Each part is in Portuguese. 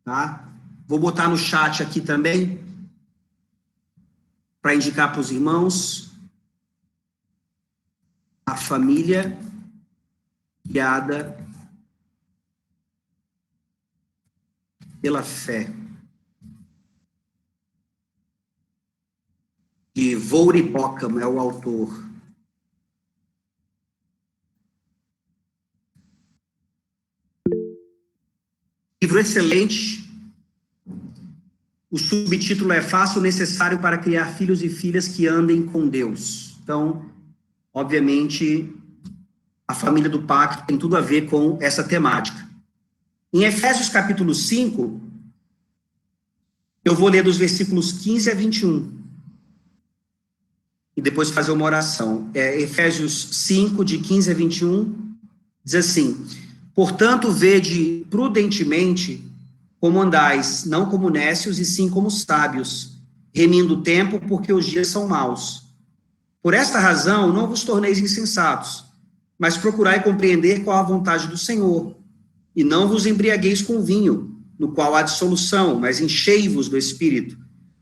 tá? Vou botar no chat aqui também, para indicar para os irmãos, a família guiada pela fé. De Vouri Bockham é o autor. Livro excelente. O subtítulo é Faça o necessário para criar filhos e filhas que andem com Deus. Então, obviamente, a família do pacto tem tudo a ver com essa temática. Em Efésios capítulo 5, eu vou ler dos versículos 15 a 21. E depois fazer uma oração. Efésios 5, de 15 a 21, diz assim: portanto, vede prudentemente como andais, não como nécios, e sim como sábios, remindo o tempo, porque os dias são maus. Por esta razão, não vos torneis insensatos, mas procurai compreender qual a vontade do Senhor, e não vos embriagueis com vinho, no qual há dissolução, mas enchei-vos do Espírito,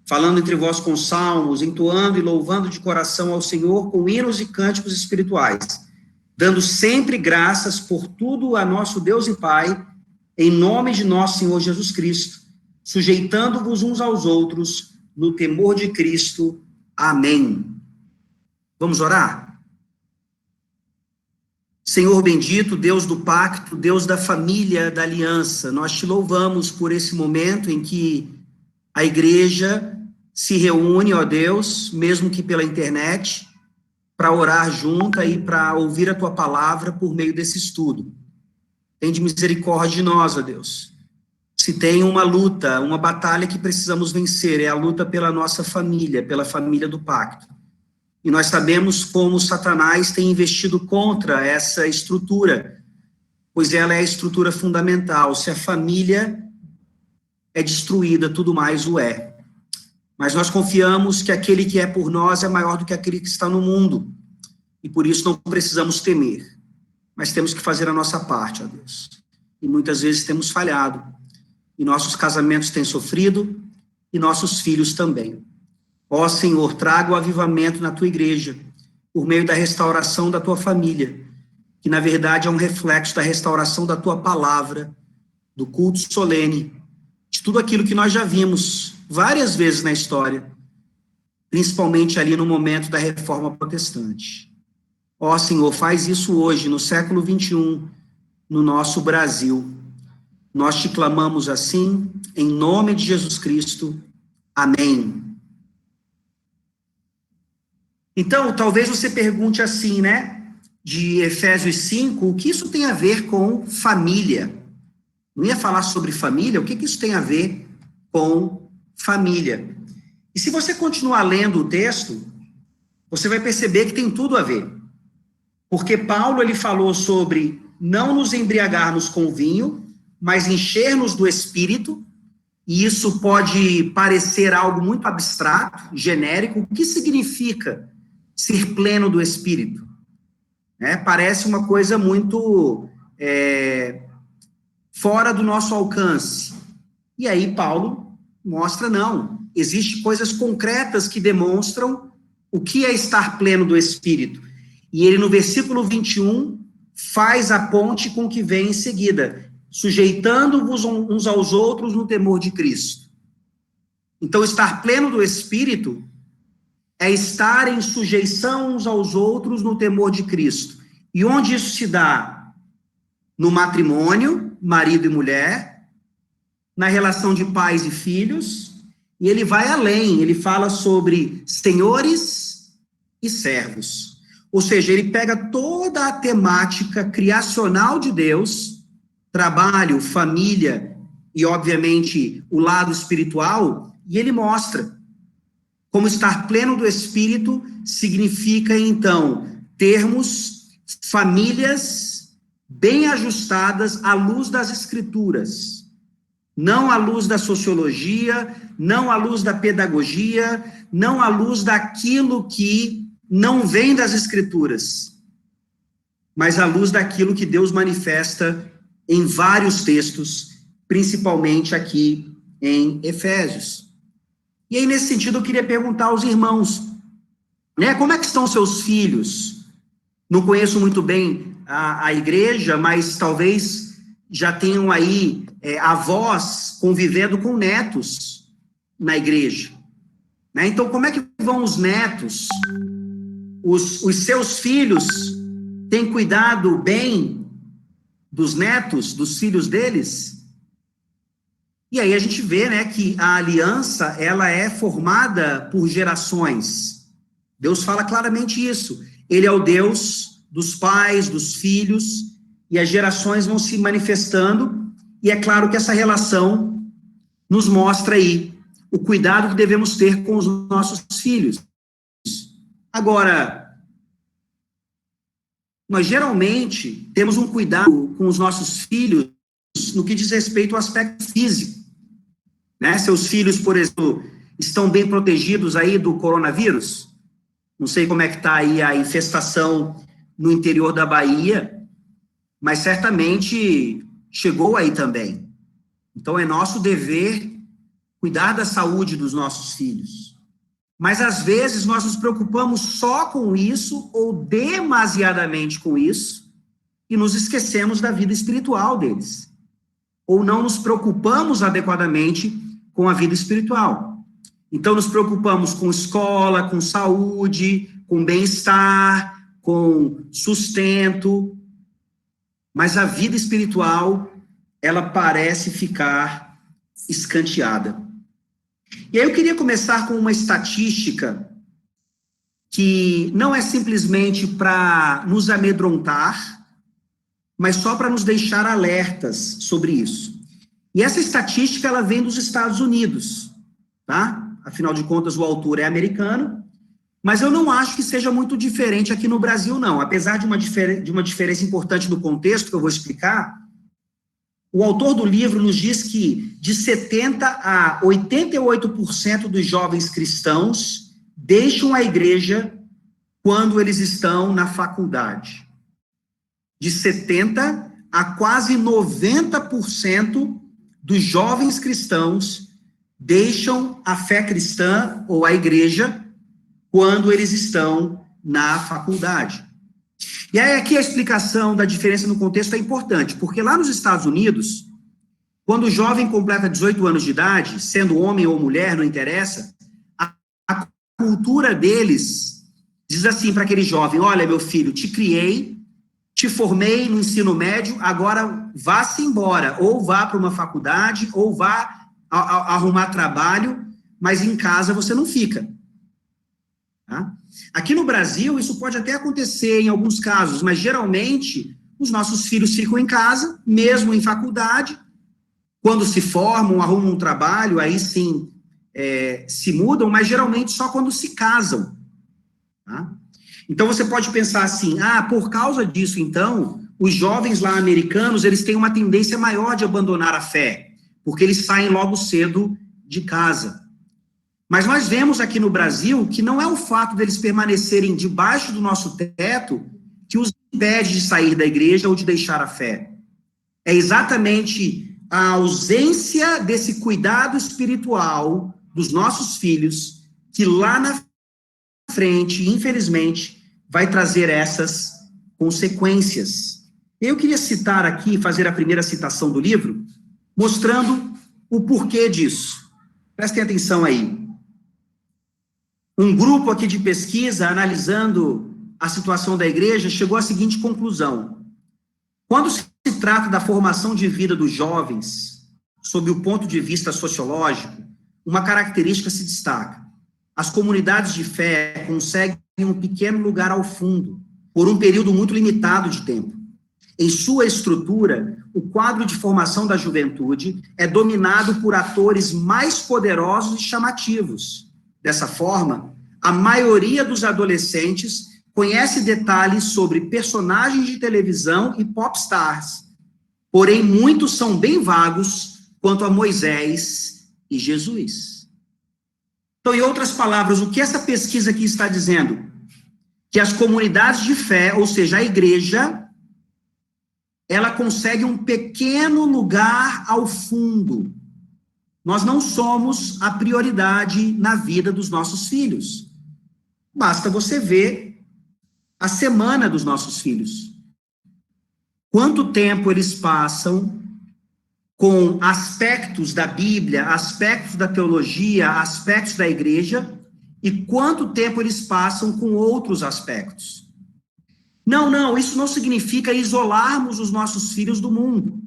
falando entre vós com salmos, entoando e louvando de coração ao Senhor com hinos e cânticos espirituais, dando sempre graças por tudo a nosso Deus e Pai, em nome de nosso Senhor Jesus Cristo, sujeitando-vos uns aos outros no temor de Cristo. Amém. Vamos orar? Senhor bendito, Deus do pacto, Deus da família, da aliança, nós te louvamos por esse momento em que a igreja se reúne, ó Deus, mesmo que pela internet, para orar junta e para ouvir a tua palavra por meio desse estudo. Tem de misericórdia de nós, ó Deus. Se tem uma luta, uma batalha que precisamos vencer, é a luta pela nossa família, pela família do pacto. E nós sabemos como Satanás tem investido contra essa estrutura, pois ela é a estrutura fundamental. Se a família é destruída, tudo mais o é. Mas nós confiamos que aquele que é por nós é maior do que aquele que está no mundo. E por isso não precisamos temer. Mas temos que fazer a nossa parte, ó Deus. E muitas vezes temos falhado. E nossos casamentos têm sofrido, e nossos filhos também. Ó Senhor, traga o avivamento na tua igreja, por meio da restauração da tua família, que na verdade é um reflexo da restauração da tua palavra, do culto solene, de tudo aquilo que nós já vimos várias vezes na história, principalmente ali no momento da Reforma Protestante. Ó Senhor, faz isso hoje, no século 21, no nosso Brasil. Nós te clamamos assim, em nome de Jesus Cristo. Amém. Então, talvez você pergunte assim, né, de Efésios 5, o que isso tem a ver com família? Não ia falar sobre família? O que isso tem a ver com família? E se você continuar lendo o texto, você vai perceber que tem tudo a ver. Porque Paulo, ele falou sobre não nos embriagarmos com vinho, mas encher-nos do Espírito, e isso pode parecer algo muito abstrato, genérico. O que significa ser pleno do Espírito? Parece uma coisa muito fora do nosso alcance. E aí Paulo mostra, não, existem coisas concretas que demonstram o que é estar pleno do Espírito. E ele, no versículo 21, faz a ponte com o que vem em seguida, sujeitando-vos uns aos outros no temor de Cristo. Então, estar pleno do Espírito é estar em sujeição uns aos outros no temor de Cristo. E onde isso se dá? No matrimônio, marido e mulher, na relação de pais e filhos, e ele vai além, ele fala sobre senhores e servos. Ou seja, ele pega toda a temática criacional de Deus, trabalho, família e, obviamente, o lado espiritual, e ele mostra como estar pleno do Espírito significa, então, termos famílias bem ajustadas à luz das Escrituras, não à luz da sociologia, não à luz da pedagogia, não à luz daquilo que não vem das Escrituras, mas à luz daquilo que Deus manifesta em vários textos, principalmente aqui em Efésios. E aí, nesse sentido, eu queria perguntar aos irmãos, né, como é que estão seus filhos? Não conheço muito bem a igreja, mas talvez já tenham aí avós convivendo com netos na igreja. Né? Então, como é que vão os netos? Os seus filhos têm cuidado bem dos netos, dos filhos deles? E aí a gente vê, né, que a aliança, ela é formada por gerações. Deus fala claramente isso. Ele é o Deus dos pais, dos filhos, e as gerações vão se manifestando, e é claro que essa relação nos mostra aí o cuidado que devemos ter com os nossos filhos. Agora, nós geralmente temos um cuidado com os nossos filhos no que diz respeito ao aspecto físico. Né? Seus filhos, por exemplo, estão bem protegidos aí do coronavírus? Não sei como é que está aí a infestação no interior da Bahia, mas certamente chegou aí também. Então, é nosso dever cuidar da saúde dos nossos filhos. Mas, às vezes, nós nos preocupamos só com isso, ou demasiadamente com isso, e nos esquecemos da vida espiritual deles. Ou não nos preocupamos adequadamente com a vida espiritual. Então, nos preocupamos com escola, com saúde, com bem-estar, com sustento, mas a vida espiritual, ela parece ficar escanteada. E aí eu queria começar com uma estatística que não é simplesmente para nos amedrontar, mas só para nos deixar alertas sobre isso. E essa estatística, ela vem dos Estados Unidos, tá? Afinal de contas, o autor é americano, mas eu não acho que seja muito diferente aqui no Brasil, não. Apesar de uma diferença importante no contexto, que eu vou explicar, o autor do livro nos diz que de 70% a 88% dos jovens cristãos deixam a igreja quando eles estão na faculdade. De 70% a quase 90% dos jovens cristãos deixam a fé cristã ou a igreja quando eles estão na faculdade. E aí aqui a explicação da diferença no contexto é importante, porque lá nos Estados Unidos, quando o jovem completa 18 anos de idade, sendo homem ou mulher, não interessa, a cultura deles diz assim para aquele jovem: olha, meu filho, te criei, te formei no ensino médio, agora vá-se embora, ou vá para uma faculdade, ou vá arrumar trabalho, mas em casa você não fica. Tá? Aqui no Brasil, isso pode até acontecer em alguns casos, mas geralmente os nossos filhos ficam em casa, mesmo em faculdade, quando se formam, arrumam um trabalho, aí sim se mudam, mas geralmente só quando se casam. Tá? Então você pode pensar assim, por causa disso, então, os jovens lá americanos, eles têm uma tendência maior de abandonar a fé, porque eles saem logo cedo de casa. Mas nós vemos aqui no Brasil que não é o fato deles permanecerem debaixo do nosso teto que os impede de sair da igreja ou de deixar a fé. É exatamente a ausência desse cuidado espiritual dos nossos filhos que lá na frente, infelizmente, vai trazer essas consequências. Eu queria citar aqui, fazer a primeira citação do livro, mostrando o porquê disso. Prestem atenção aí. Um grupo aqui de pesquisa, analisando a situação da igreja, chegou à seguinte conclusão: quando se trata da formação de vida dos jovens, sob o ponto de vista sociológico, uma característica se destaca: as comunidades de fé conseguem um pequeno lugar ao fundo, por um período muito limitado de tempo. Em sua estrutura, o quadro de formação da juventude é dominado por atores mais poderosos e chamativos. Dessa forma, a maioria dos adolescentes conhece detalhes sobre personagens de televisão e popstars, porém muitos são bem vagos quanto a Moisés e Jesus. Então, em outras palavras, o que essa pesquisa aqui está dizendo? Que as comunidades de fé, ou seja, a igreja, ela consegue um pequeno lugar ao fundo. Nós não somos a prioridade na vida dos nossos filhos. Basta você ver a semana dos nossos filhos. Quanto tempo eles passam com aspectos da Bíblia, aspectos da teologia, aspectos da igreja, e quanto tempo eles passam com outros aspectos. Não, isso não significa isolarmos os nossos filhos do mundo.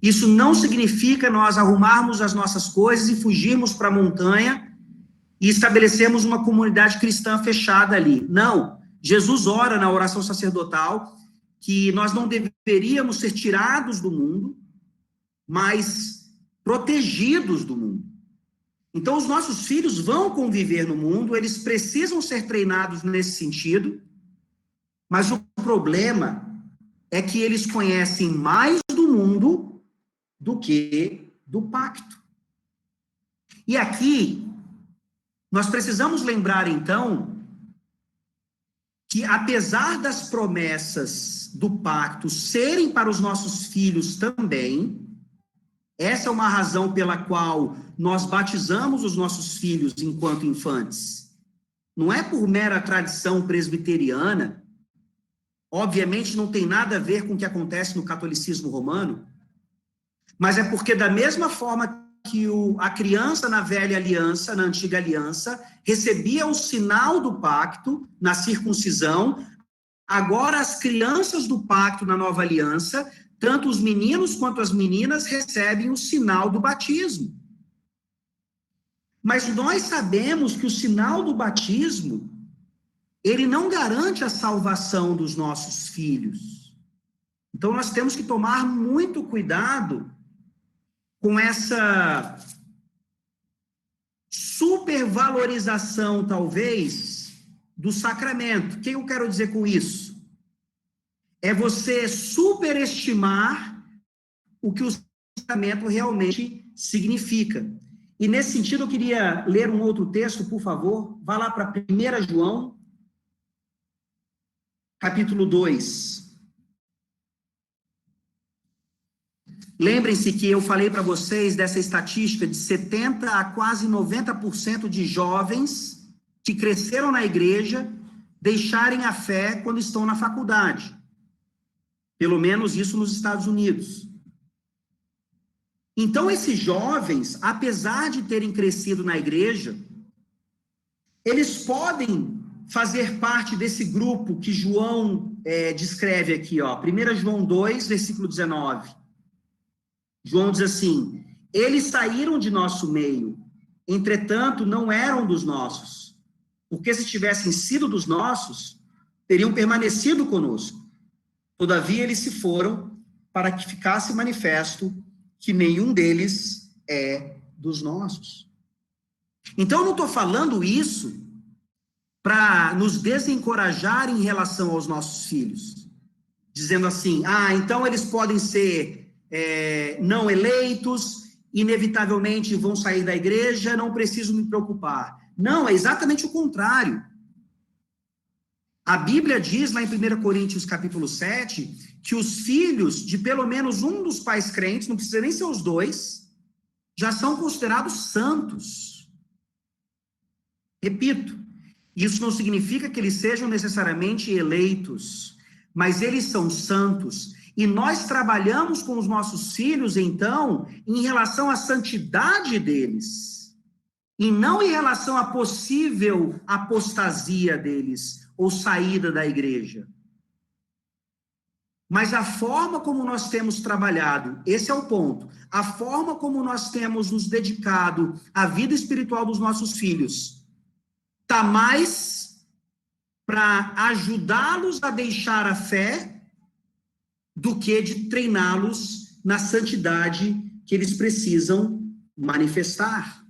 Isso não significa nós arrumarmos as nossas coisas e fugirmos para a montanha e estabelecermos uma comunidade cristã fechada ali. Não. Jesus ora na oração sacerdotal que nós não deveríamos ser tirados do mundo, mas protegidos do mundo. Então, os nossos filhos vão conviver no mundo, eles precisam ser treinados nesse sentido, mas o problema é que eles conhecem mais do mundo do que do pacto. E aqui, nós precisamos lembrar, então, que apesar das promessas do pacto serem para os nossos filhos também, essa é uma razão pela qual nós batizamos os nossos filhos enquanto infantes. Não é por mera tradição presbiteriana, obviamente não tem nada a ver com o que acontece no catolicismo romano, mas é porque da mesma forma que a criança na velha aliança, na antiga aliança, recebia o sinal do pacto na circuncisão, agora as crianças do pacto na nova aliança, tanto os meninos quanto as meninas recebem o sinal do batismo. Mas nós sabemos que o sinal do batismo, ele não garante a salvação dos nossos filhos. Então nós temos que tomar muito cuidado com essa supervalorização, talvez, do sacramento. O que eu quero dizer com isso? É você superestimar o que o sacramento realmente significa. E nesse sentido, eu queria ler um outro texto, por favor. Vá lá para 1 João, capítulo 2. Lembrem-se que eu falei para vocês dessa estatística de 70% a quase 90% de jovens que cresceram na igreja deixarem a fé quando estão na faculdade. Pelo menos isso nos Estados Unidos. Então, esses jovens, apesar de terem crescido na igreja, eles podem fazer parte desse grupo que João descreve aqui, ó, 1 João 2, versículo 19. João diz assim: eles saíram de nosso meio, entretanto não eram dos nossos, porque se tivessem sido dos nossos, teriam permanecido conosco. Todavia eles se foram para que ficasse manifesto que nenhum deles é dos nossos. Então eu não estou falando isso para nos desencorajar em relação aos nossos filhos, dizendo assim, então eles podem ser não eleitos, inevitavelmente vão sair da igreja, não preciso me preocupar. Não, é exatamente o contrário. A Bíblia diz lá em 1 Coríntios capítulo 7, que os filhos de pelo menos um dos pais crentes, não precisa nem ser os dois, já são considerados santos. Repito, isso não significa que eles sejam necessariamente eleitos, mas eles são santos. E nós trabalhamos com os nossos filhos, então, em relação à santidade deles, e não em relação à possível apostasia deles, ou saída da igreja. Mas a forma como nós temos trabalhado, esse é o ponto, a forma como nós temos nos dedicado à vida espiritual dos nossos filhos, está mais para ajudá-los a deixar a fé do que de treiná-los na santidade que eles precisam manifestar.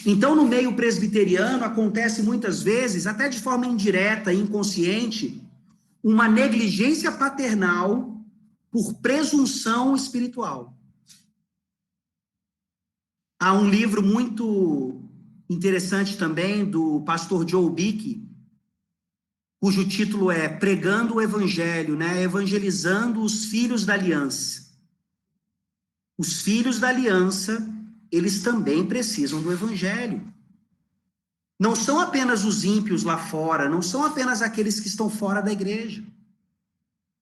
Então, no meio presbiteriano, acontece muitas vezes, até de forma indireta, inconsciente, uma negligência paternal por presunção espiritual. Há um livro muito interessante também, do pastor Joe Bick, cujo título é Pregando o Evangelho, né? Evangelizando os filhos da aliança. Os filhos da aliança, eles também precisam do Evangelho. Não são apenas os ímpios lá fora, não são apenas aqueles que estão fora da igreja.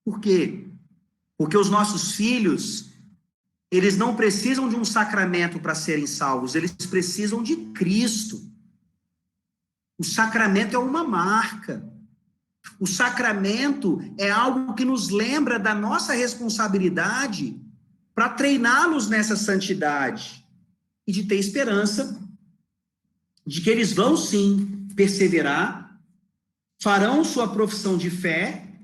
Por quê? Porque os nossos filhos, eles não precisam de um sacramento para serem salvos, eles precisam de Cristo. O sacramento é uma marca. O sacramento é algo que nos lembra da nossa responsabilidade para treiná-los nessa santidade e de ter esperança de que eles vão sim perseverar, farão sua profissão de fé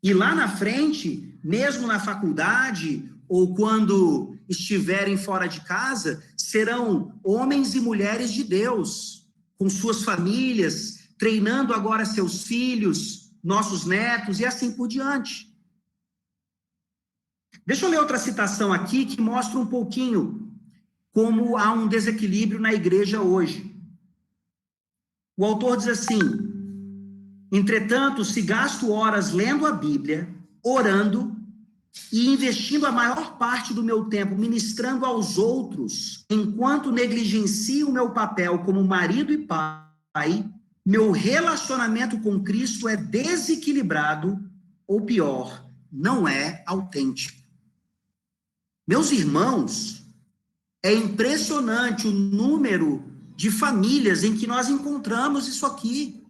e lá na frente, mesmo na faculdade ou quando estiverem fora de casa, serão homens e mulheres de Deus, com suas famílias, treinando agora seus filhos, nossos netos e assim por diante. Deixa eu ler outra citação aqui que mostra um pouquinho como há um desequilíbrio na igreja hoje. O autor diz assim: entretanto, se gasto horas lendo a Bíblia, orando e investindo a maior parte do meu tempo ministrando aos outros, enquanto negligencio o meu papel como marido e pai, meu relacionamento com Cristo é desequilibrado, ou pior, não é autêntico. Meus irmãos, é impressionante o número de famílias em que nós encontramos isso aqui.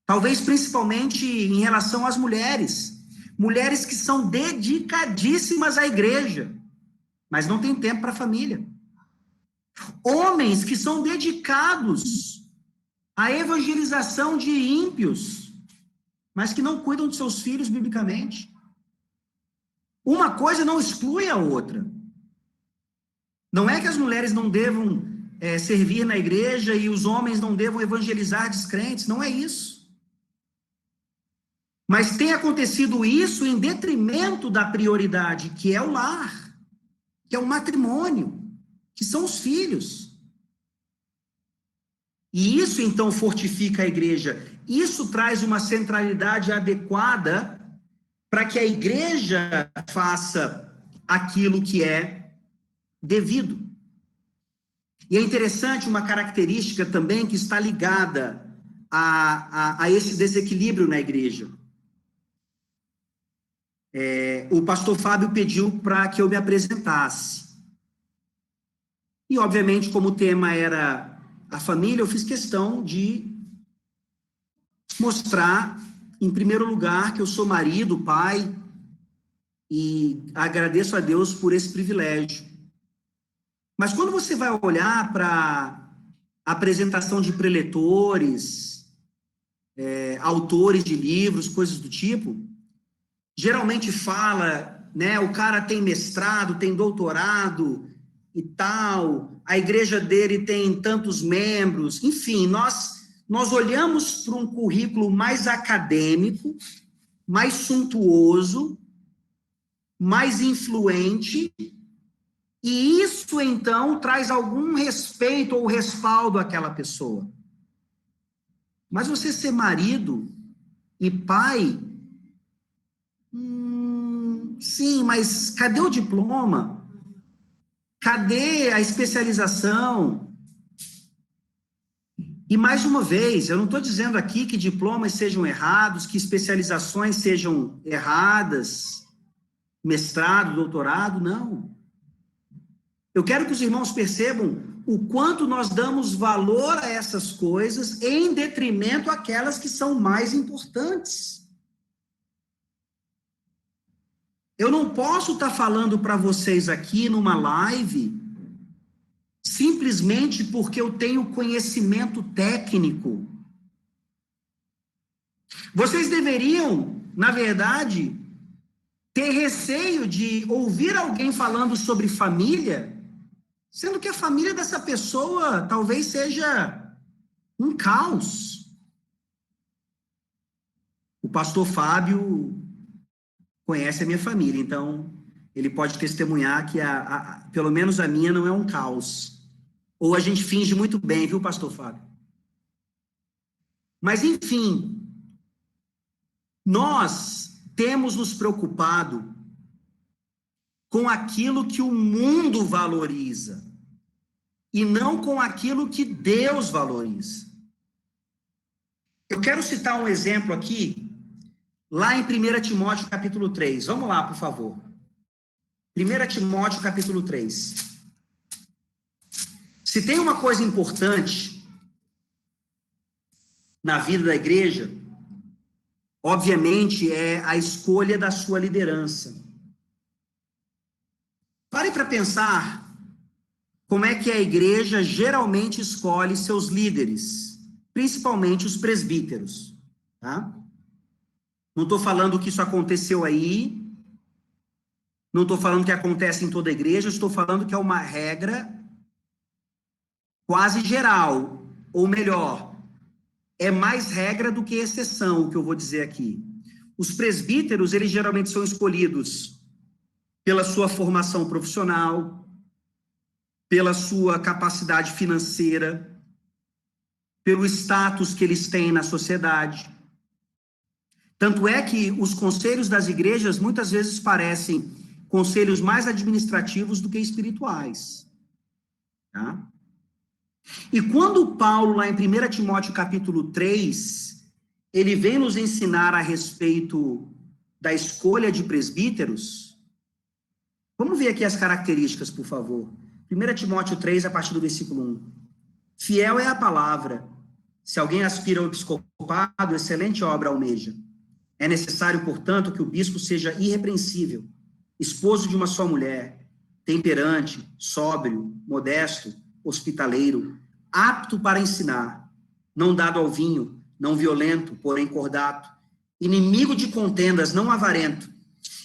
Talvez principalmente em relação às mulheres. Mulheres que são dedicadíssimas à igreja, mas não têm tempo para a família. Homens que são dedicados à evangelização de ímpios, mas que não cuidam de seus filhos biblicamente. Uma coisa não exclui a outra. Não é que as mulheres não devam servir na igreja e os homens não devam evangelizar descrentes, não é isso. Mas tem acontecido isso em detrimento da prioridade, que é o lar, que é o matrimônio, que são os filhos. E isso, então, fortifica a igreja. Isso traz uma centralidade adequada para que a igreja faça aquilo que é devido. E é interessante uma característica também que está ligada a esse desequilíbrio na igreja. O pastor Fábio pediu para que eu me apresentasse. E, obviamente, como o tema era a família, eu fiz questão de mostrar, em primeiro lugar, que eu sou marido, pai, e agradeço a Deus por esse privilégio. Mas quando você vai olhar para a apresentação de preletores, autores de livros, coisas do tipo, geralmente fala, né, o cara tem mestrado, tem doutorado e tal, a igreja dele tem tantos membros, enfim, nós olhamos para um currículo mais acadêmico, mais suntuoso, mais influente, e isso, então, traz algum respeito ou respaldo àquela pessoa. Mas você ser marido e pai, sim, mas cadê o diploma? Cadê a especialização? E, mais uma vez, eu não estou dizendo aqui que diplomas sejam errados, que especializações sejam erradas, mestrado, doutorado, não. Eu quero que os irmãos percebam o quanto nós damos valor a essas coisas em detrimento àquelas que são mais importantes. Eu não posso estar falando para vocês aqui numa live simplesmente porque eu tenho conhecimento técnico. Vocês deveriam, na verdade, ter receio de ouvir alguém falando sobre família, sendo que a família dessa pessoa talvez seja um caos. O pastor Fábio conhece a minha família, então ele pode testemunhar que pelo menos a minha não é um caos. Ou a gente finge muito bem, viu, pastor Fábio? Mas, enfim, nós temos nos preocupado com aquilo que o mundo valoriza e não com aquilo que Deus valoriza. Eu quero citar um exemplo aqui, lá em 1 Timóteo capítulo 3. Vamos lá, por favor. 1 Timóteo capítulo 3. Se tem uma coisa importante na vida da igreja, obviamente é a escolha da sua liderança. Pare para pensar como é que a igreja geralmente escolhe seus líderes, principalmente os presbíteros, tá? Não estou falando que isso aconteceu aí, não estou falando que acontece em toda a igreja, estou falando que é uma regra quase geral, ou melhor, é mais regra do que exceção, o que eu vou dizer aqui. Os presbíteros, eles geralmente são escolhidos pela sua formação profissional, pela sua capacidade financeira, pelo status que eles têm na sociedade. Tanto é que os conselhos das igrejas muitas vezes parecem conselhos mais administrativos do que espirituais. Tá? E quando Paulo, lá em 1 Timóteo capítulo 3, ele vem nos ensinar a respeito da escolha de presbíteros, vamos ver aqui as características, por favor. 1 Timóteo 3, a partir do versículo 1. Fiel é a palavra. Se alguém aspira ao episcopado, excelente obra almeja. É necessário, portanto, que o bispo seja irrepreensível, esposo de uma só mulher, temperante, sóbrio, modesto, hospitaleiro, apto para ensinar, não dado ao vinho, não violento, porém cordato, inimigo de contendas, não avarento,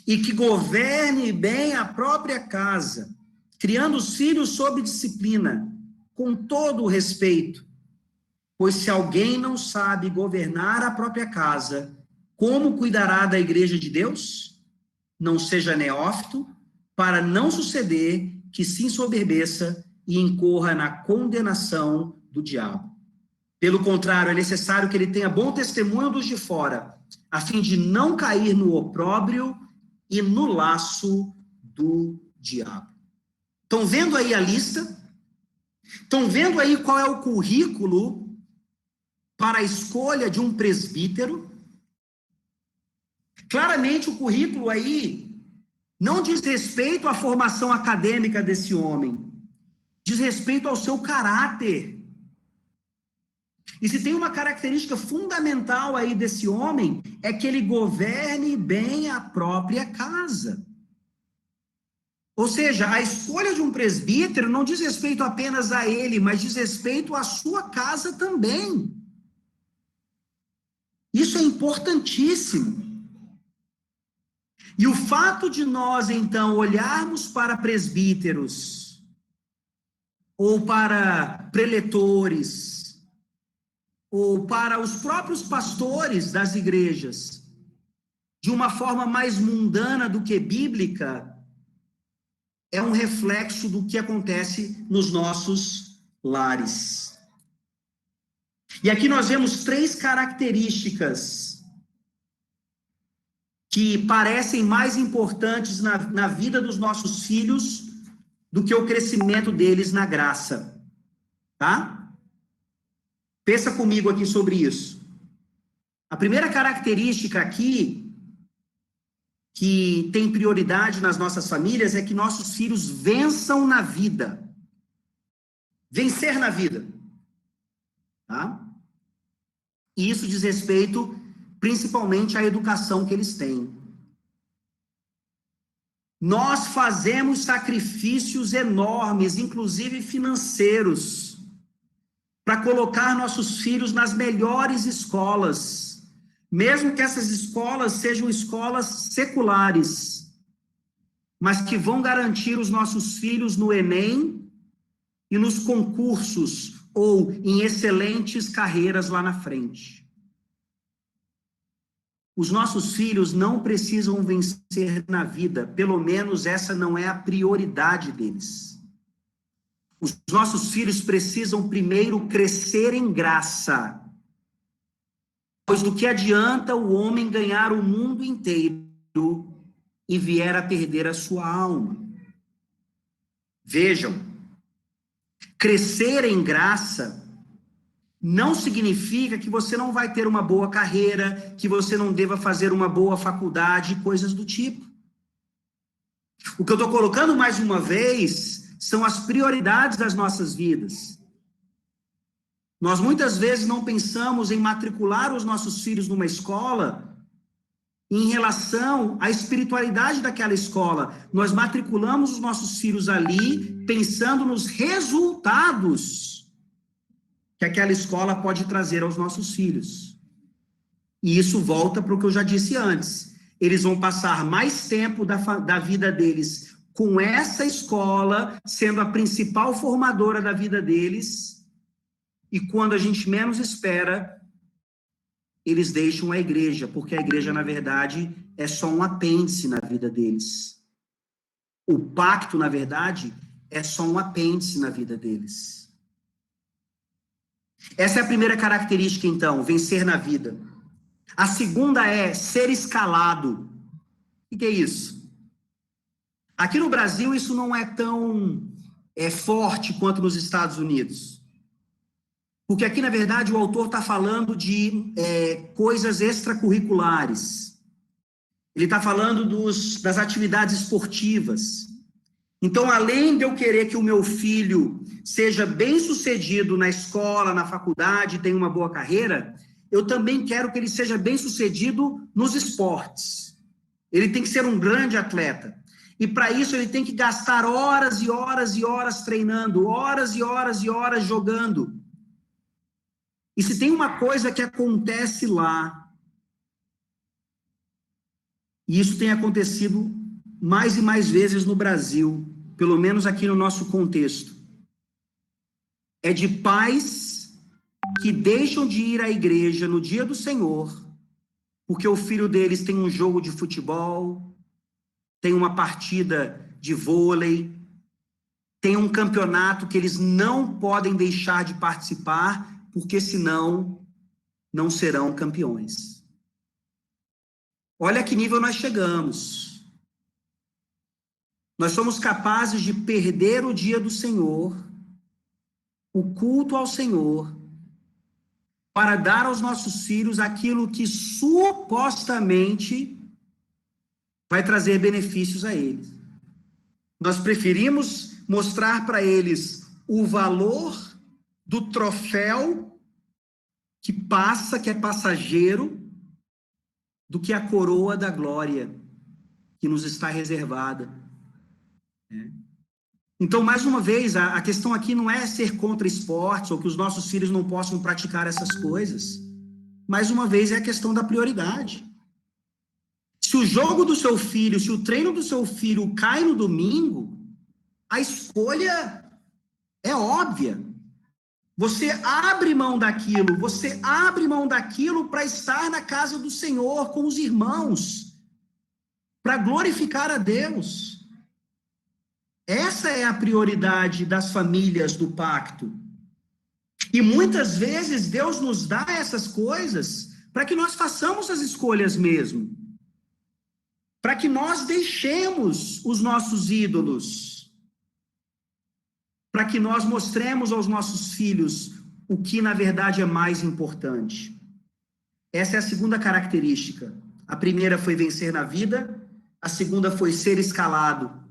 e que governe bem a própria casa, criando os filhos sob disciplina, com todo o respeito. Pois se alguém não sabe governar a própria casa, como cuidará da igreja de Deus? Não seja neófito, para não suceder que se ensoberbeça e incorra na condenação do diabo. Pelo contrário, é necessário que ele tenha bom testemunho dos de fora, a fim de não cair no opróbrio e no laço do diabo. Estão vendo aí a lista? Estão vendo aí qual é o currículo para a escolha de um presbítero? Claramente o currículo aí não diz respeito à formação acadêmica desse homem, diz respeito ao seu caráter. E se tem uma característica fundamental aí desse homem, é que ele governe bem a própria casa. Ou seja, a escolha de um presbítero não diz respeito apenas a ele, mas diz respeito à sua casa também. Isso é importantíssimo. E o fato de nós, então, olharmos para presbíteros, ou para preletores, ou para os próprios pastores das igrejas, de uma forma mais mundana do que bíblica, é um reflexo do que acontece nos nossos lares. E aqui nós vemos 3 características que parecem mais importantes na vida dos nossos filhos do que o crescimento deles na graça. Tá? Pensa comigo aqui sobre isso. A primeira característica aqui, que tem prioridade nas nossas famílias, é que nossos filhos vençam na vida. Vencer na vida. Tá? E isso diz respeito principalmente à educação que eles têm. Nós fazemos sacrifícios enormes, inclusive financeiros, para colocar nossos filhos nas melhores escolas, mesmo que essas escolas sejam escolas seculares, mas que vão garantir os nossos filhos no Enem e nos concursos ou em excelentes carreiras lá na frente. Os nossos filhos não precisam vencer na vida, pelo menos essa não é a prioridade deles. Os nossos filhos precisam primeiro crescer em graça, Pois do que adianta o homem ganhar o mundo inteiro e vier a perder a sua alma? Vejam, crescer em graça não significa que você não vai ter uma boa carreira, que você não deva fazer uma boa faculdade, coisas do tipo. O que eu estou colocando mais uma vez são as prioridades das nossas vidas. Nós muitas vezes não pensamos em matricular os nossos filhos numa escola em relação à espiritualidade daquela escola. Nós matriculamos os nossos filhos ali pensando nos resultados que aquela escola pode trazer aos nossos filhos. E isso volta para o que eu já disse antes. Eles vão passar mais tempo da vida deles com essa escola, sendo a principal formadora da vida deles, e quando a gente menos espera, eles deixam a igreja, porque a igreja, na verdade, é só um apêndice na vida deles. O pacto, na verdade, é só um apêndice na vida deles. Essa é a primeira característica, então, vencer na vida. A segunda é ser escalado. O que é isso? Aqui no Brasil, isso não é tão forte quanto nos Estados Unidos. Porque aqui, na verdade, o autor está falando de coisas extracurriculares. Ele está falando das atividades esportivas. Então, além de eu querer que o meu filho seja bem-sucedido na escola, na faculdade, tenha uma boa carreira, eu também quero que ele seja bem-sucedido nos esportes. Ele tem que ser um grande atleta. E para isso ele tem que gastar horas e horas e horas treinando, horas e horas e horas jogando. E se tem uma coisa que acontece lá, e isso tem acontecido mais e mais vezes no Brasil, pelo menos aqui no nosso contexto, é de pais que deixam de ir à igreja no dia do Senhor, porque o filho deles tem um jogo de futebol, tem uma partida de vôlei, tem um campeonato que eles não podem deixar de participar, porque senão não serão campeões. Olha a que nível nós chegamos. Nós somos capazes de perder o dia do Senhor, o culto ao Senhor, para dar aos nossos filhos aquilo que supostamente vai trazer benefícios a eles. Nós preferimos mostrar para eles o valor do troféu que passa, que é passageiro, do que a coroa da glória que nos está reservada. Então, mais uma vez, a questão aqui não é ser contra esportes ou que os nossos filhos não possam praticar essas coisas. Mais uma vez, é a questão da prioridade. Se o jogo do seu filho, se o treino do seu filho cai no domingo, a escolha é óbvia. Você abre mão daquilo para estar na casa do Senhor com os irmãos, para glorificar a Deus. Essa é a prioridade das famílias do pacto. E muitas vezes Deus nos dá essas coisas para que nós façamos as escolhas mesmo. Para que nós deixemos os nossos ídolos. Para que nós mostremos aos nossos filhos o que na verdade é mais importante. Essa é a segunda característica. A primeira foi vencer na vida, a segunda foi ser escalado.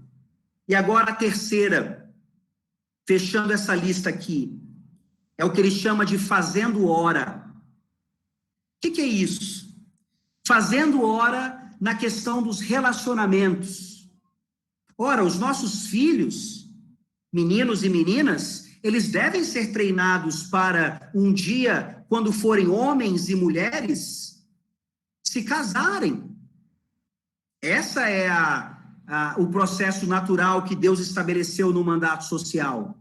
E agora a terceira, fechando essa lista aqui, é o que ele chama de fazendo hora. O que é isso? Fazendo hora na questão dos relacionamentos. Ora, os nossos filhos, meninos e meninas, eles devem ser treinados para um dia, quando forem homens e mulheres, se casarem. Essa é o processo natural que Deus estabeleceu no mandato social.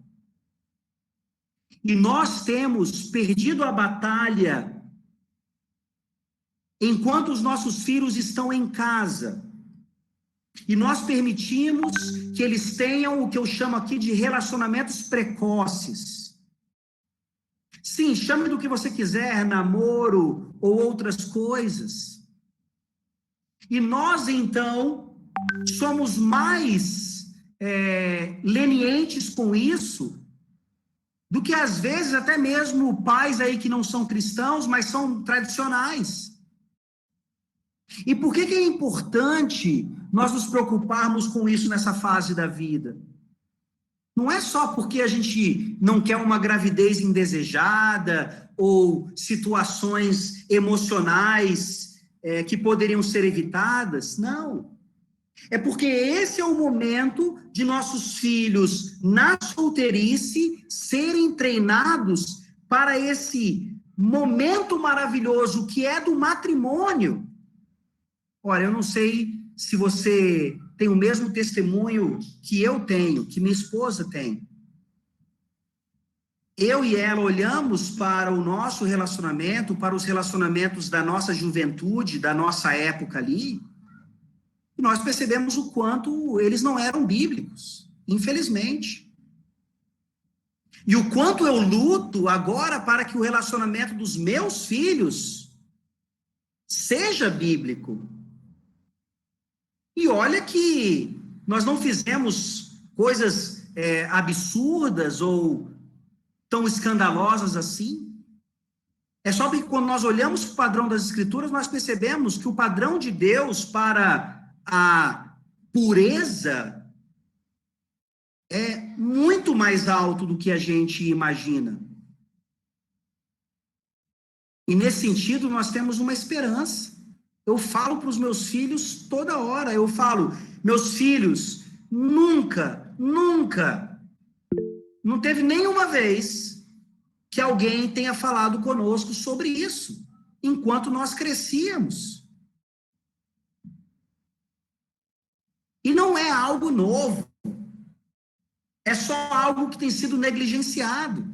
E nós temos perdido a batalha enquanto os nossos filhos estão em casa. E nós permitimos que eles tenham o que eu chamo aqui de relacionamentos precoces. Sim, chame do que você quiser, namoro ou outras coisas. E nós, então, somos mais lenientes com isso do que, às vezes, até mesmo pais aí que não são cristãos, mas são tradicionais. E por que é importante nós nos preocuparmos com isso nessa fase da vida? Não é só porque a gente não quer uma gravidez indesejada ou situações emocionais que poderiam ser evitadas, não. É porque esse é o momento de nossos filhos, na solteirice, serem treinados para esse momento maravilhoso que é do matrimônio. Olha, eu não sei se você tem o mesmo testemunho que eu tenho, que minha esposa tem. Eu e ela olhamos para o nosso relacionamento, para os relacionamentos da nossa juventude, da nossa época ali, e nós percebemos o quanto eles não eram bíblicos, infelizmente. E o quanto eu luto agora para que o relacionamento dos meus filhos seja bíblico. E olha que nós não fizemos coisas absurdas ou tão escandalosas assim. É só que quando nós olhamos para o padrão das Escrituras, nós percebemos que o padrão de Deus para a pureza é muito mais alto do que a gente imagina. E nesse sentido, nós temos uma esperança. Eu falo para os meus filhos toda hora, eu falo, meus filhos, nunca, não teve nenhuma vez que alguém tenha falado conosco sobre isso, enquanto nós crescíamos. E não é algo novo, é só algo que tem sido negligenciado.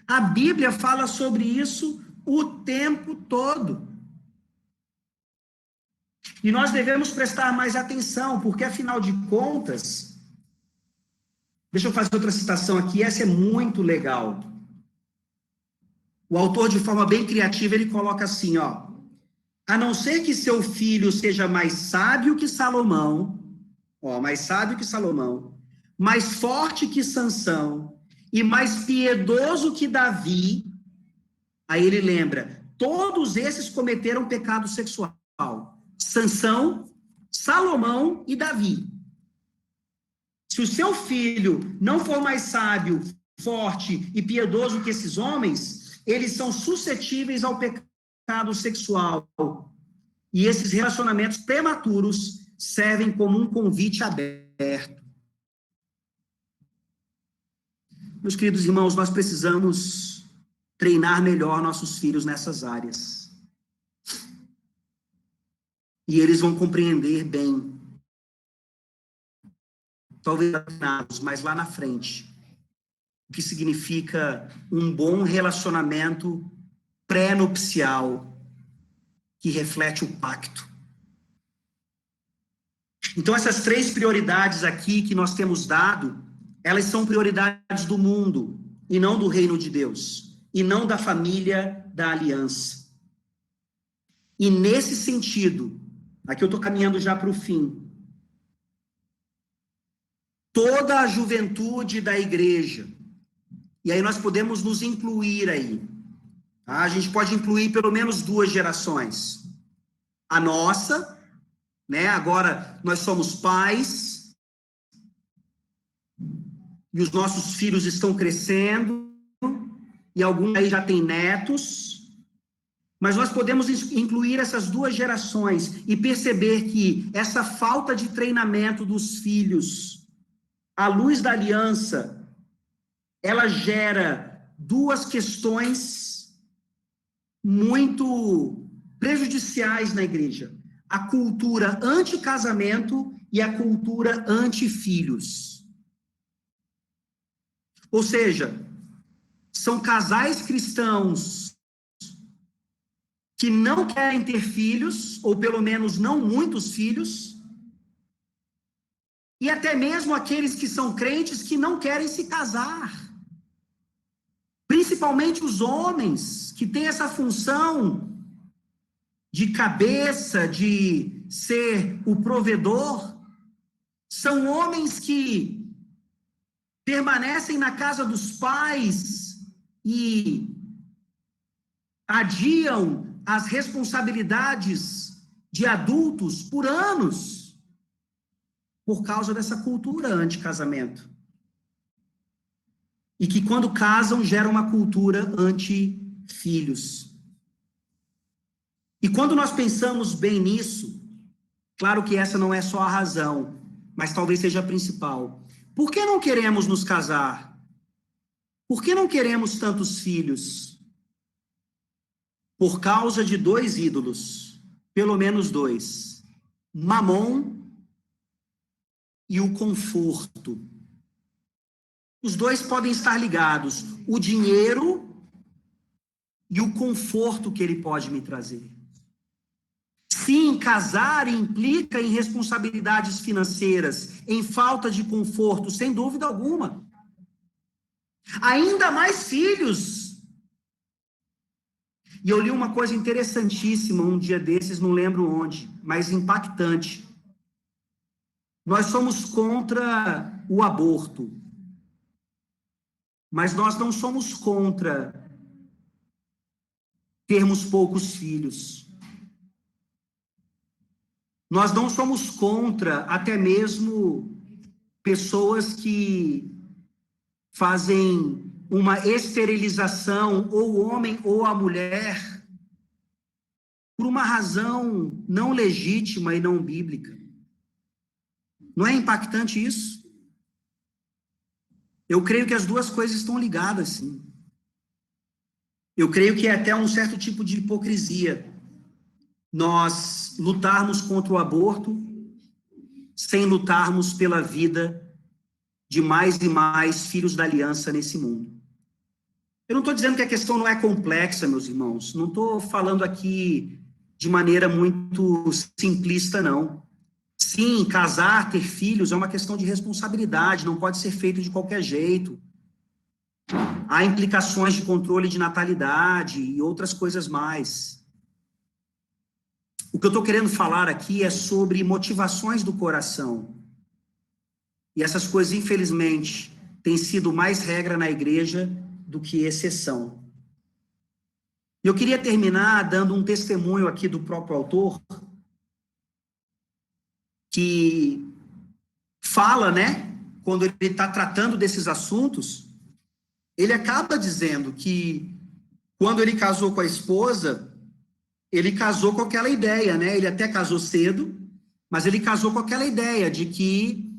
A Bíblia fala sobre isso o tempo todo. E nós devemos prestar mais atenção, porque, afinal de contas, deixa eu fazer outra citação aqui, essa é muito legal. O autor, de forma bem criativa, ele coloca assim, ó, a não ser que seu filho seja mais sábio que Salomão, mais forte que Sansão, e mais piedoso que Davi, aí ele lembra, todos esses cometeram pecado sexual. Sansão, Salomão e Davi. Se o seu filho não for mais sábio, forte e piedoso que esses homens, eles são suscetíveis ao pecado sexual. E esses relacionamentos prematuros servem como um convite aberto. Meus queridos irmãos, nós precisamos treinar melhor nossos filhos nessas áreas. E eles vão compreender bem, talvez mas lá na frente, o que significa um bom relacionamento pré-nupcial que reflete o pacto. Então, essas 3 prioridades aqui que nós temos dado, elas são prioridades do mundo e não do reino de Deus, e não da família da aliança. E nesse sentido, aqui eu estou caminhando já para o fim, toda a juventude da igreja, e aí nós podemos nos incluir aí, tá? A gente pode incluir pelo menos 2 gerações, a nossa, né? Agora nós somos pais, e os nossos filhos estão crescendo, e alguns aí já têm netos, mas nós podemos incluir essas 2 gerações e perceber que essa falta de treinamento dos filhos, à luz da aliança, ela gera 2 questões muito prejudiciais na igreja. A cultura anti-casamento e a cultura anti-filhos. Ou seja, são casais cristãos que não querem ter filhos, ou pelo menos não muitos filhos, e até mesmo aqueles que são crentes que não querem se casar. principalmente os homens, que têm essa função de cabeça, de ser o provedor, são homens que permanecem na casa dos pais e adiam as responsabilidades de adultos por anos, por causa dessa cultura anti-casamento. E que quando casam, gera uma cultura anti-filhos. E quando nós pensamos bem nisso, claro que essa não é só a razão, mas talvez seja a principal. Por que não queremos nos casar? Por que não queremos tantos filhos? Por causa de dois ídolos, pelo menos dois: Mamon e o conforto. Os dois podem estar ligados, o dinheiro e o conforto que ele pode me trazer. Sim, casar implica em responsabilidades financeiras, em falta de conforto, sem dúvida alguma. Ainda mais filhos. E eu li uma coisa interessantíssima um dia desses, não lembro onde, mas impactante. Nós somos contra o aborto, mas nós não somos contra termos poucos filhos. Nós não somos contra até mesmo pessoas que fazem uma esterilização, ou o homem ou a mulher, por uma razão não legítima e não bíblica. Não é impactante isso? Eu creio que as duas coisas estão ligadas, sim. Eu creio que é até um certo tipo de hipocrisia nós lutarmos contra o aborto sem lutarmos pela vida de mais e mais filhos da aliança nesse mundo. Eu não estou dizendo que a questão não é complexa, meus irmãos. Não estou falando aqui de maneira muito simplista, não. Sim, casar, ter filhos é uma questão de responsabilidade, não pode ser feito de qualquer jeito. Há implicações de controle de natalidade e outras coisas mais. O que eu estou querendo falar aqui é sobre motivações do coração. E essas coisas, infelizmente, têm sido mais regra na igreja do que exceção. Eu queria terminar dando um testemunho aqui do próprio autor, que fala, né, quando ele está tratando desses assuntos, ele acaba dizendo que quando ele casou com a esposa, ele casou com aquela ideia, né? Ele até casou cedo, mas ele casou com aquela ideia de que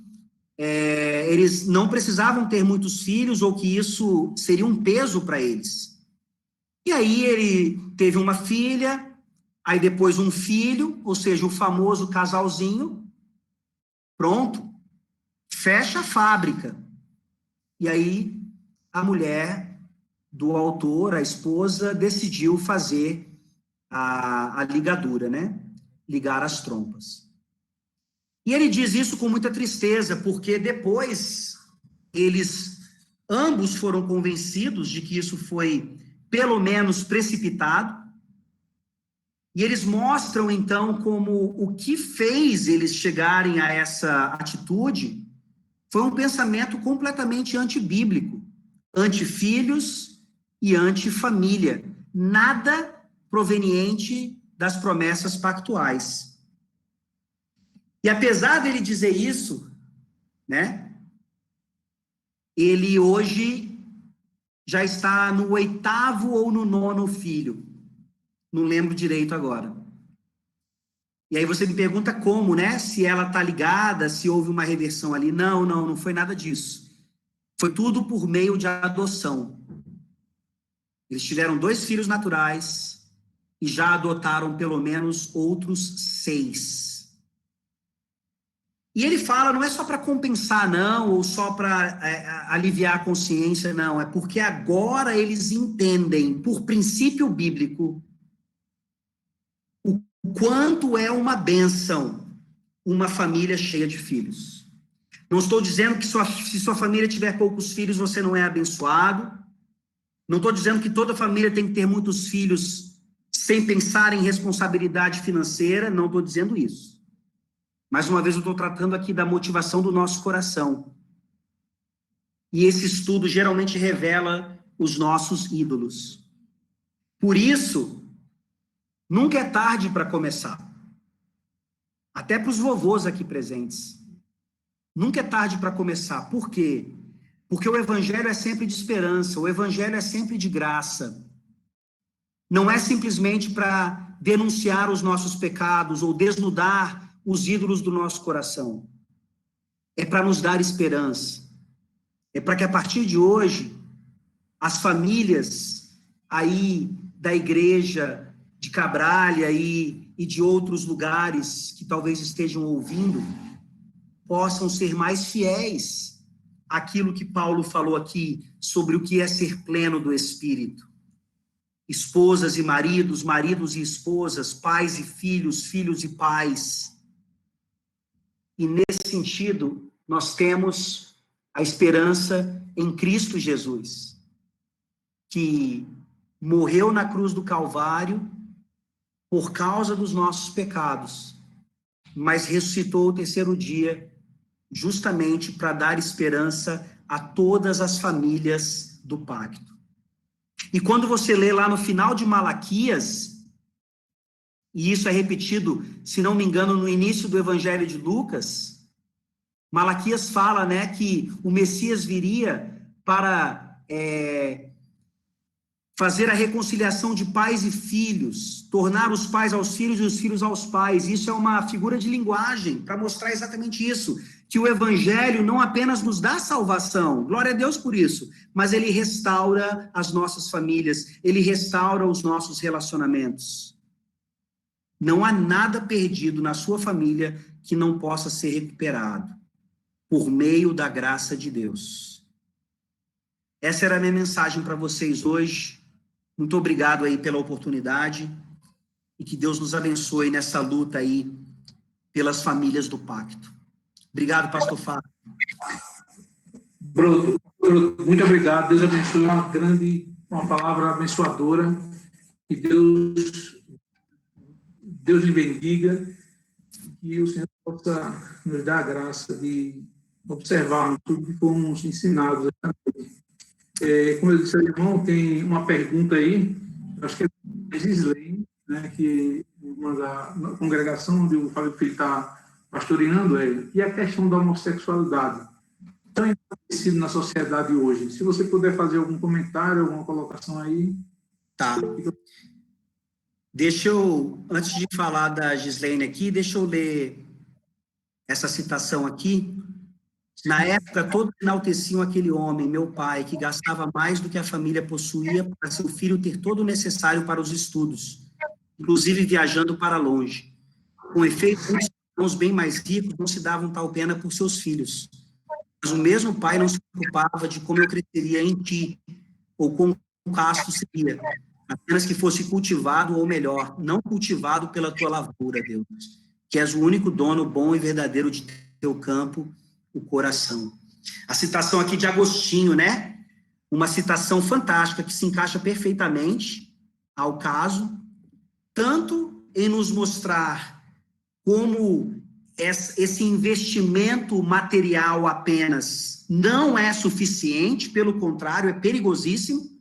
eles não precisavam ter muitos filhos ou que isso seria um peso para eles. E aí ele teve uma filha, aí depois um filho, ou seja, o famoso casalzinho, pronto, fecha a fábrica. E aí a mulher do autor, a esposa, decidiu fazer a ligadura, né? Ligar as trompas. E ele diz isso com muita tristeza, porque depois ambos foram convencidos de que isso foi, pelo menos, precipitado, e eles mostram, então, como o que fez eles chegarem a essa atitude foi um pensamento completamente antibíblico, anti-filhos e anti-família, nada proveniente das promessas pactuais. E apesar dele dizer isso, né, ele hoje já está no 8º ou no 9º filho, não lembro direito agora. E aí você me pergunta como, né, se ela está ligada, se houve uma reversão ali. Não foi nada disso. Foi tudo por meio de adoção. Eles tiveram 2 filhos naturais e já adotaram pelo menos outros 6. E ele fala, não é só para compensar, não, ou só para aliviar a consciência, não. É porque agora eles entendem, por princípio bíblico, o quanto é uma bênção uma família cheia de filhos. Não estou dizendo que se sua família tiver poucos filhos, você não é abençoado. Não estou dizendo que toda família tem que ter muitos filhos sem pensar em responsabilidade financeira, não estou dizendo isso. Mais uma vez, eu estou tratando aqui da motivação do nosso coração. E esse estudo geralmente revela os nossos ídolos. Por isso, nunca é tarde para começar. Até para os vovôs aqui presentes. Nunca é tarde para começar. Por quê? Porque o evangelho é sempre de esperança, o evangelho é sempre de graça. Não é simplesmente para denunciar os nossos pecados ou desnudar os ídolos do nosso coração. É para nos dar esperança. É para que a partir de hoje, as famílias aí da igreja de Cabralha e de outros lugares que talvez estejam ouvindo, possam ser mais fiéis àquilo que Paulo falou aqui sobre o que é ser pleno do Espírito. Esposas e maridos, maridos e esposas, pais e filhos, filhos e pais. E nesse sentido, nós temos a esperança em Cristo Jesus, que morreu na cruz do Calvário por causa dos nossos pecados, mas ressuscitou o terceiro dia, justamente para dar esperança a todas as famílias do pacto. E quando você lê lá no final de Malaquias, e isso é repetido, se não me engano, no início do Evangelho de Lucas, Malaquias fala, né, que o Messias viria para fazer a reconciliação de pais e filhos, tornar os pais aos filhos e os filhos aos pais. Isso é uma figura de linguagem para mostrar exatamente isso, que o evangelho não apenas nos dá salvação, glória a Deus por isso, mas ele restaura as nossas famílias, ele restaura os nossos relacionamentos. Não há nada perdido na sua família que não possa ser recuperado por meio da graça de Deus. Essa era a minha mensagem para vocês hoje. Muito obrigado aí pela oportunidade e que Deus nos abençoe nessa luta aí pelas famílias do pacto. Obrigado, pastor Fábio. Bruno, muito obrigado. Deus abençoe, uma palavra abençoadora. Que Deus lhe bendiga, que o Senhor possa nos dar a graça de observarmos tudo que fomos ensinados. Como eu disse, irmão, tem uma pergunta aí, acho que é a Gislaine, né, que uma da congregação onde o Fábio Filho está pastoreando, e a questão da homossexualidade, tão enfatecido na sociedade hoje. Se você puder fazer algum comentário, alguma colocação aí. Tá. Deixa eu, antes de falar da Gislaine aqui, deixa eu ler essa citação aqui. Na época, todos enalteciam aquele homem, meu pai, que gastava mais do que a família possuía para seu filho ter todo o necessário para os estudos, inclusive viajando para longe. Com efeito, muitos irmãos bem mais ricos não se davam tal pena por seus filhos. Mas o mesmo pai não se preocupava de como eu cresceria em ti, ou quão casto seria, apenas que fosse cultivado, ou melhor, não cultivado pela tua lavoura, Deus, que és o único dono bom e verdadeiro de teu campo, o coração. A citação aqui de Agostinho, né? Uma citação fantástica que se encaixa perfeitamente ao caso, tanto em nos mostrar como esse investimento material apenas não é suficiente, pelo contrário, é perigosíssimo,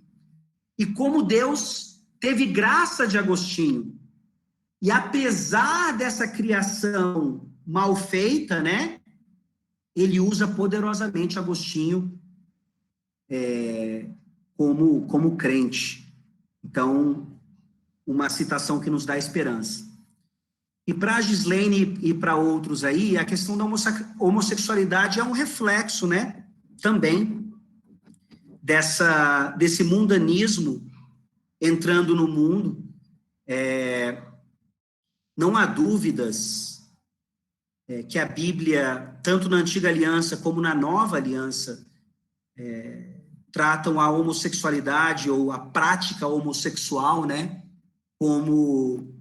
e como Deus teve graça de Agostinho. E apesar dessa criação mal feita, né? Ele usa poderosamente Agostinho como crente. Então, uma citação que nos dá esperança. E para a Gislaine e para outros aí, a questão da homossexualidade é um reflexo, né, também, desse mundanismo entrando no mundo. Não há dúvidas que a Bíblia, tanto na Antiga Aliança como na Nova Aliança, tratam a homossexualidade ou a prática homossexual, né, como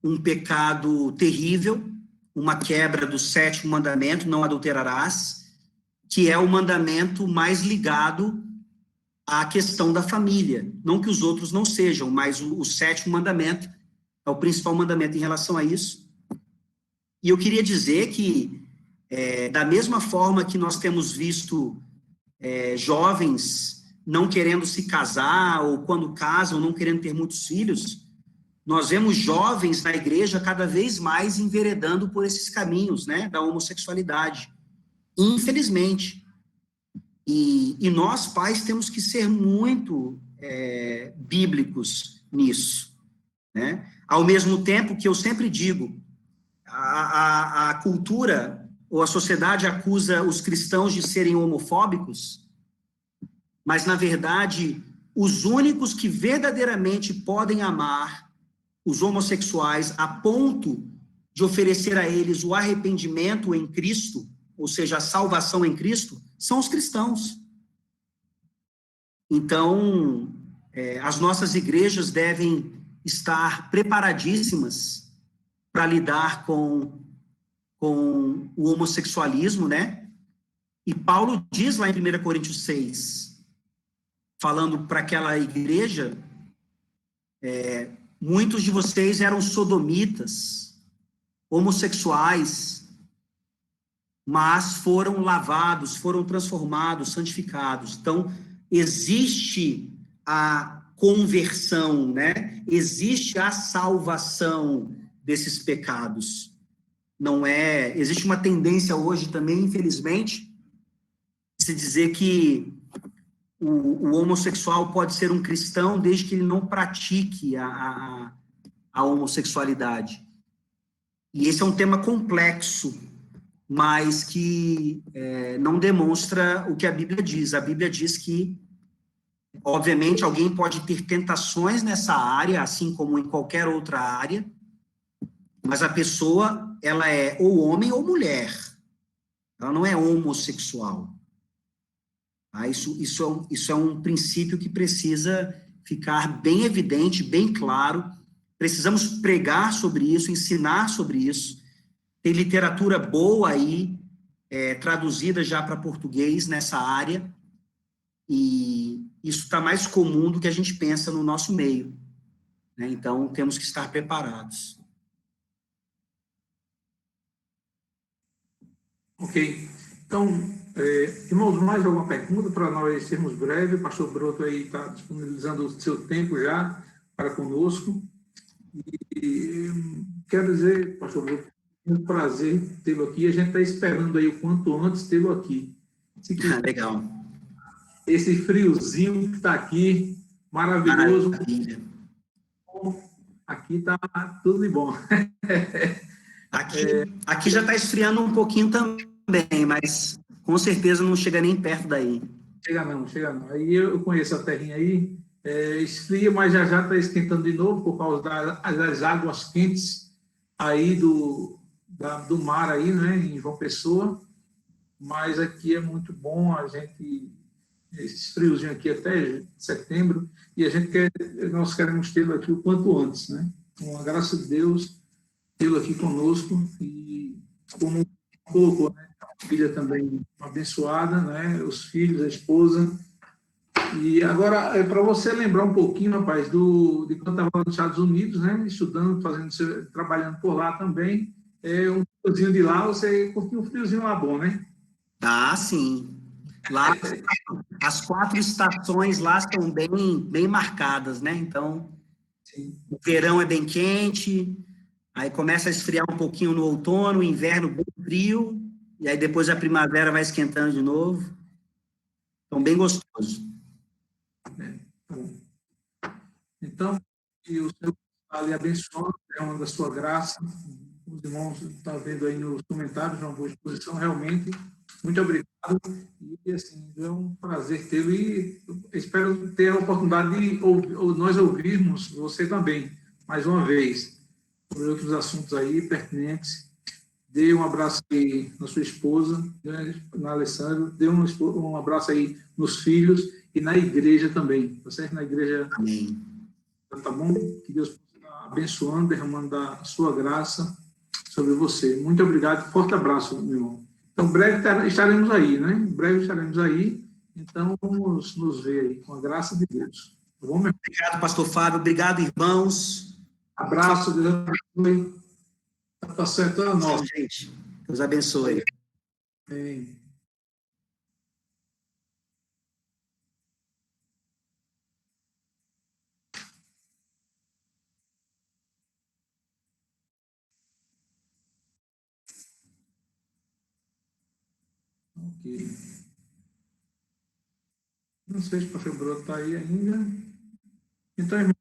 um pecado terrível, uma quebra do 7º mandamento, não adulterarás, que é o mandamento mais ligado a questão da família. Não que os outros não sejam, mas o sétimo mandamento é o principal mandamento em relação a isso. E eu queria dizer que, da mesma forma que nós temos visto jovens não querendo se casar, ou quando casam, não querendo ter muitos filhos, nós vemos jovens na igreja cada vez mais enveredando por esses caminhos, né, da homossexualidade. Infelizmente. E nós, pais, temos que ser muito bíblicos nisso, né? Ao mesmo tempo que eu sempre digo, a cultura ou a sociedade acusa os cristãos de serem homofóbicos, mas, na verdade, os únicos que verdadeiramente podem amar os homossexuais a ponto de oferecer a eles o arrependimento em Cristo, ou seja, a salvação em Cristo, são os cristãos. Então, as nossas igrejas devem estar preparadíssimas para lidar com o homossexualismo, né? E Paulo diz lá em 1 Coríntios 6, falando para aquela igreja, muitos de vocês eram sodomitas, homossexuais, mas foram lavados, foram transformados, santificados. Então, existe a conversão, né? Existe a salvação desses pecados. Não é... Existe uma tendência hoje também, infelizmente, de se dizer que o homossexual pode ser um cristão desde que ele não pratique a homossexualidade. E esse é um tema complexo, mas que não demonstra o que a Bíblia diz. A Bíblia diz que, obviamente, alguém pode ter tentações nessa área, assim como em qualquer outra área, mas a pessoa, ela é ou homem ou mulher. Ela não é homossexual. Isso é um princípio que precisa ficar bem evidente, bem claro. Precisamos pregar sobre isso, ensinar sobre isso. Tem literatura boa aí, traduzida já para português nessa área, e isso está mais comum do que a gente pensa no nosso meio, né? Então, temos que estar preparados. Ok. Então, irmãos, mais alguma pergunta para nós sermos breves? O pastor Broto aí está disponibilizando o seu tempo já para conosco. E quero dizer, pastor Broto, é um prazer tê-lo aqui. A gente está esperando aí o quanto antes tê-lo aqui. Legal. Esse friozinho que está aqui, maravilhoso. Maravilha. Aqui está tudo de bom. Aqui já está esfriando um pouquinho também, mas com certeza não chega nem perto daí. Chega não. Aí eu conheço a terrinha aí, esfria, mas já está esquentando de novo por causa das águas quentes aí do mar aí, né, em João Pessoa. Mas aqui é muito bom, esses friozinhos aqui até setembro, e nós queremos tê-lo aqui o quanto antes, né? Com a graça de Deus, tê-lo aqui conosco, e como colocou, né, a filha também abençoada, né, os filhos, a esposa. E agora, para você lembrar um pouquinho, rapaz, de quando estava lá nos Estados Unidos, né, estudando, trabalhando por lá também, um friozinho de lá, você curtiu um friozinho lá bom, né? Ah, sim. Lá, as 4 estações lá são bem marcadas, né? Então, Sim. o verão é bem quente, aí começa a esfriar um pouquinho no outono, o inverno bem frio, e aí depois a primavera vai esquentando de novo. Então, bem gostoso. Então, que o Senhor está lhe abençoando, é uma da sua graça. Os irmãos estão vendo aí nos comentários, uma boa exposição, realmente. Muito obrigado. E, assim, é um prazer tê-lo, e espero ter a oportunidade de nós ouvirmos você também, mais uma vez, sobre outros assuntos aí pertinentes. Dê um abraço aí na sua esposa, né, na Alessandra, dê um abraço aí nos filhos e na igreja também, tá certo? Na igreja. Amém. Tá bom? Que Deus possa abençoando, derramando a sua graça sobre você. Muito obrigado, forte abraço, meu irmão. Então, breve estaremos aí, né? Em breve estaremos aí, Então, vamos nos ver aí, com a graça de Deus. Tá bom, meu? Obrigado, pastor Fábio. Obrigado, irmãos. Abraço, Deus abençoe. Está certo a nós. Gente, Deus abençoe. Amém. Ok. Não sei se o pastor Bruno está aí ainda. Então, irmãos,